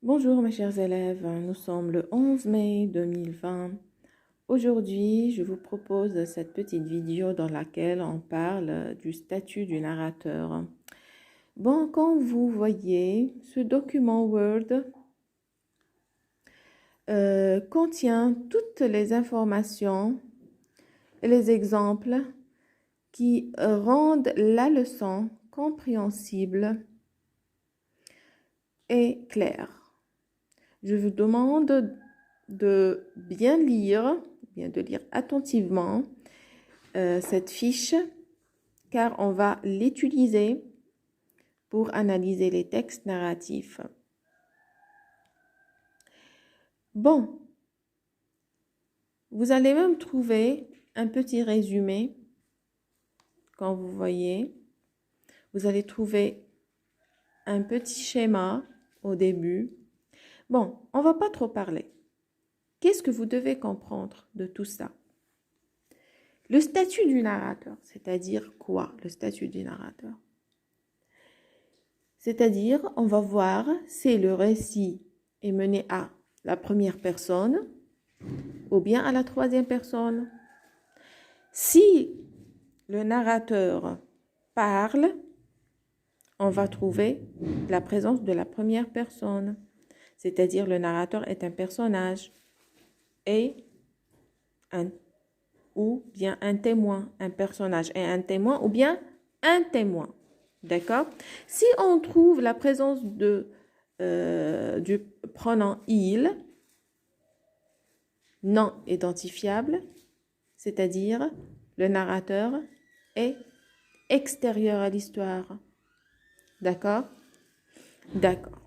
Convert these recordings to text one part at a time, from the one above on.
Bonjour mes chers élèves, nous sommes le 11 mai 2020. Aujourd'hui, je vous propose cette petite vidéo dans laquelle on parle du statut du narrateur. Bon, comme vous voyez, ce document Word contient toutes les informations et les exemples qui rendent la leçon compréhensible et claire. Je vous demande de bien lire attentivement cette fiche car on va l'utiliser pour analyser les textes narratifs. Bon, vous allez même trouver un petit résumé quand vous voyez. Vous allez trouver un petit schéma au début. Bon, on ne va pas trop parler. Qu'est-ce que vous devez comprendre de tout ça? Le statut du narrateur, c'est-à-dire quoi, le statut du narrateur? C'est-à-dire, on va voir si le récit est mené à la première personne ou bien à la troisième personne. Si le narrateur parle, on va trouver la présence de la première personne. C'est-à-dire, le narrateur est un personnage et ou bien un témoin, un personnage et un témoin ou bien un témoin. D'accord? Si on trouve la présence du pronom il, non identifiable, c'est-à-dire le narrateur est extérieur à l'histoire. D'accord? D'accord.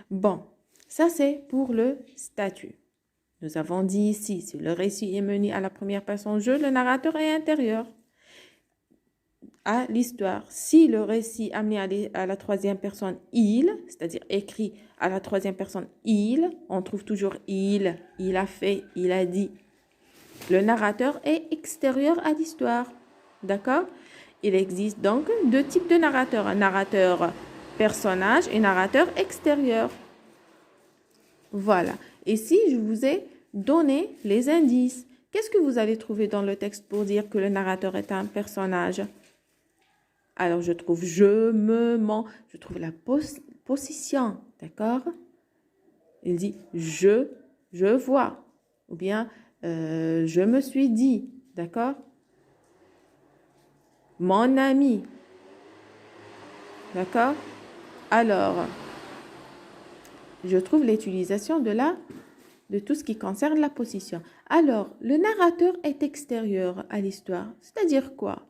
Bon, ça c'est pour le statut. Nous avons dit ici, si le récit est mené à la première personne je, le narrateur est intérieur à l'histoire. Si le récit est amené à la troisième personne il, c'est-à-dire écrit à la troisième personne il, on trouve toujours il a fait, il a dit. Le narrateur est extérieur à l'histoire. D'accord? Il existe donc deux types de narrateurs. Un narrateur personnage et un narrateur extérieur. Voilà. Ici, je vous ai donné les indices. Qu'est-ce que vous allez trouver dans le texte pour dire que le narrateur est un personnage? Alors, je trouve je, me, mon. Je trouve la position. D'accord? Il dit je vois. Ou bien je me suis dit. D'accord? Mon ami. D'accord? Alors, je trouve l'utilisation de tout ce qui concerne la position. Alors, le narrateur est extérieur à l'histoire. C'est-à-dire quoi?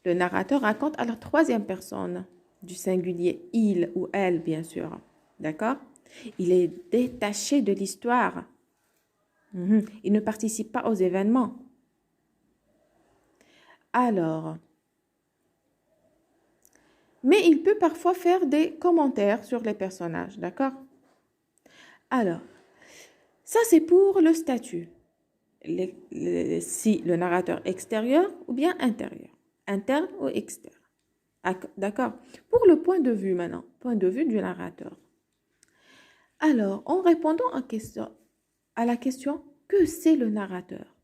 Le narrateur raconte à la troisième personne du singulier, il ou elle, bien sûr. D'accord? Il est détaché de l'histoire. Il ne participe pas aux événements. Alors, mais il peut parfois faire des commentaires sur les personnages. D'accord? Alors, ça c'est pour le statut. Si le narrateur extérieur ou bien intérieur. Interne ou externe. D'accord? Pour le point de vue maintenant, point de vue du narrateur. Alors, en répondant à la question, que c'est le narrateur?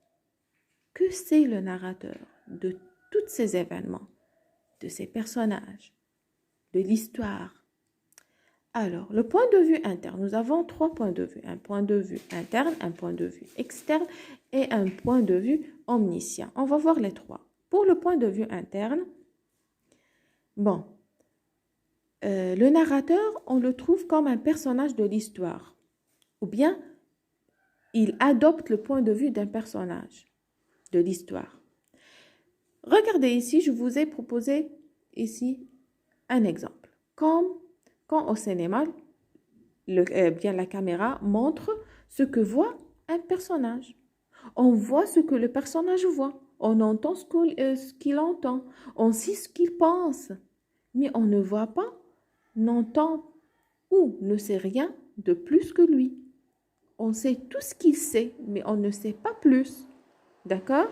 Que c'est le narrateur de tous ces événements, de ces personnages, de l'histoire? Alors, le point de vue interne, nous avons trois points de vue. Un point de vue interne, un point de vue externe et un point de vue omniscient. On va voir les trois. Pour le point de vue interne, bon, le narrateur, on le trouve comme un personnage de l'histoire. Ou bien, il adopte le point de vue d'un personnage de l'histoire. Regardez ici, je vous ai proposé ici un exemple. Comme quand au cinéma, bien la caméra montre ce que voit un personnage. On voit ce que le personnage voit. On entend ce qu'il entend. On sait ce qu'il pense. Mais on ne voit pas, n'entend ou ne sait rien de plus que lui. On sait tout ce qu'il sait, mais on ne sait pas plus. D'accord?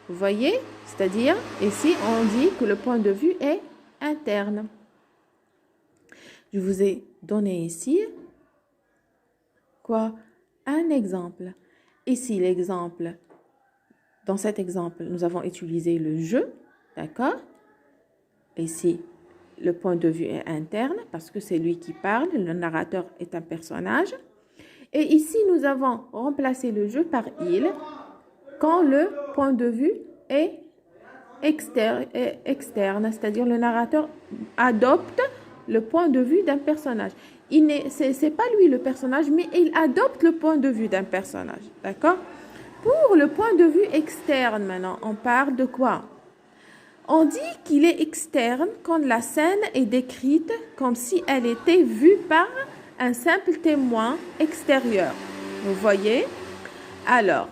Vous voyez? C'est-à-dire, ici, on dit que le point de vue est interne. Je vous ai donné ici quoi? Un exemple. Ici, l'exemple, dans cet exemple, nous avons utilisé le je, d'accord? Ici, le point de vue est interne parce que c'est lui qui parle, le narrateur est un personnage. Et ici, nous avons remplacé le je par il quand le point de vue est externe, c'est-à-dire le narrateur adopte le point de vue d'un personnage. C'est pas lui le personnage, mais il adopte le point de vue d'un personnage, d'accord? Pour le point de vue externe, maintenant, on parle de quoi? On dit qu'il est externe quand la scène est décrite comme si elle était vue par un simple témoin extérieur. Vous voyez? Alors,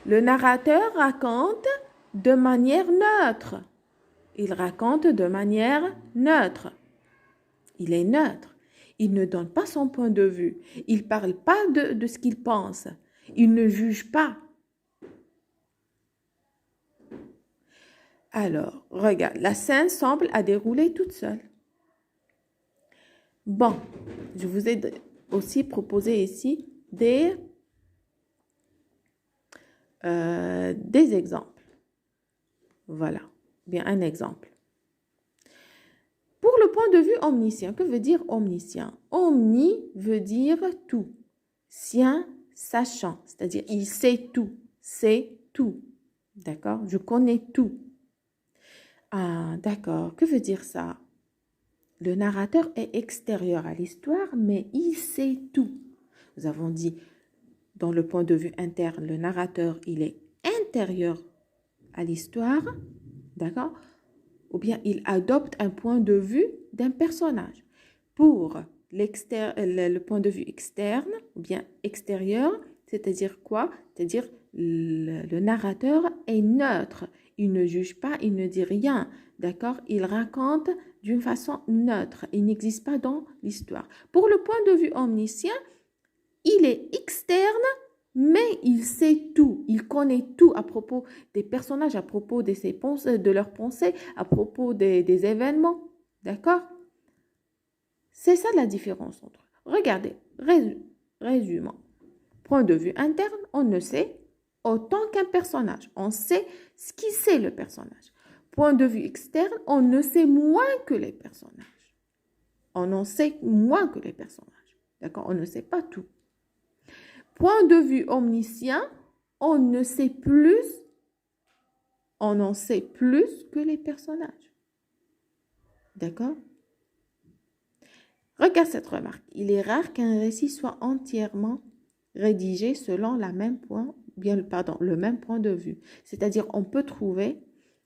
le narrateur raconte de manière neutre. Il raconte de manière neutre. Il est neutre. Il ne donne pas son point de vue. Il ne parle pas de ce qu'il pense. Il ne juge pas. Alors, regarde, la scène semble à dérouler toute seule. Bon, je vous ai aussi proposé ici des exemples. Voilà, bien un exemple. Pour le point de vue omniscient, que veut dire omniscient? Omni veut dire tout. Sien, sachant, c'est-à-dire il sait tout, c'est tout. D'accord? Je connais tout. Ah, d'accord. Que veut dire ça? Le narrateur est extérieur à l'histoire, mais il sait tout. Nous avons dit, dans le point de vue interne, le narrateur, il est intérieur à l'histoire, d'accord? Ou bien il adopte un point de vue d'un personnage. Pour le point de vue externe, ou bien extérieur, c'est-à-dire quoi? C'est-à-dire le narrateur est neutre. Il ne juge pas, il ne dit rien, d'accord? Il raconte d'une façon neutre. Il n'existe pas dans l'histoire. Pour le point de vue omniscient, il est externe, mais il sait tout. Il connaît tout à propos des personnages, à propos de, de leurs pensées, à propos des événements. D'accord? C'est ça la différence entre. Regardez, résumons. Point de vue interne, on ne sait autant qu'un personnage. On sait ce qui sait le personnage. Point de vue externe, on ne sait moins que les personnages. On en sait moins que les personnages. D'accord? On ne sait pas tout. Point de vue omniscient, on ne sait plus, on en sait plus que les personnages. D'accord? Regarde cette remarque. Il est rare qu'un récit soit entièrement rédigé selon le même point de vue. C'est-à-dire, on peut trouver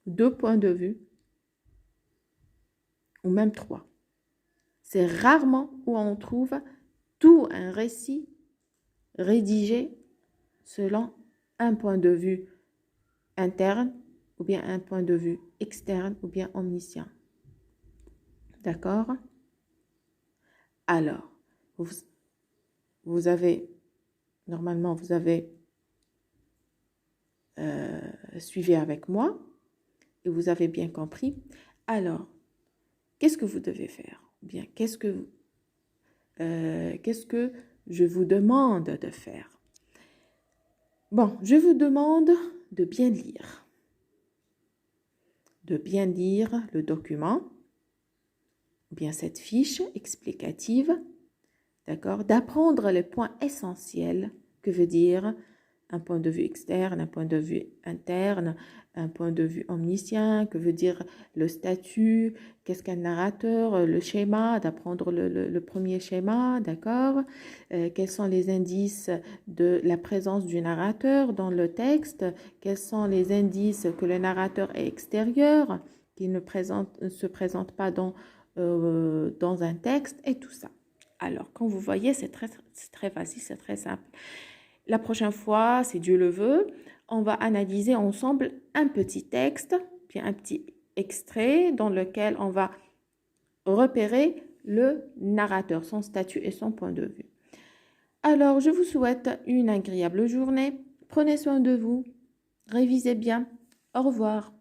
deux points de vue, ou même trois. C'est rarement où on trouve tout un récit rédigé selon un point de vue interne, ou bien un point de vue externe, ou bien omniscient. D'accord? Alors, vous avez, normalement, vous avez suivi avec moi, et vous avez bien compris. Alors, qu'est-ce que vous devez faire? Bien, qu'est-ce que je vous demande de faire? Bon, je vous demande de bien lire. De bien lire le document, ou bien cette fiche explicative, d'accord? D'apprendre les points essentiels que veut dire un point de vue externe, un point de vue interne, un point de vue omniscient, que veut dire le statut, qu'est-ce qu'un narrateur, le schéma, d'apprendre le premier schéma, d'accord? Quels sont les indices de la présence du narrateur dans le texte? Quels sont les indices que le narrateur est extérieur, qu'il ne se présente pas dans un texte, et tout ça. Alors, quand vous voyez, c'est très facile, c'est très simple. La prochaine fois, si Dieu le veut, on va analyser ensemble un petit texte, puis un petit extrait dans lequel on va repérer le narrateur, son statut et son point de vue. Alors, je vous souhaite une agréable journée. Prenez soin de vous. Révisez bien. Au revoir.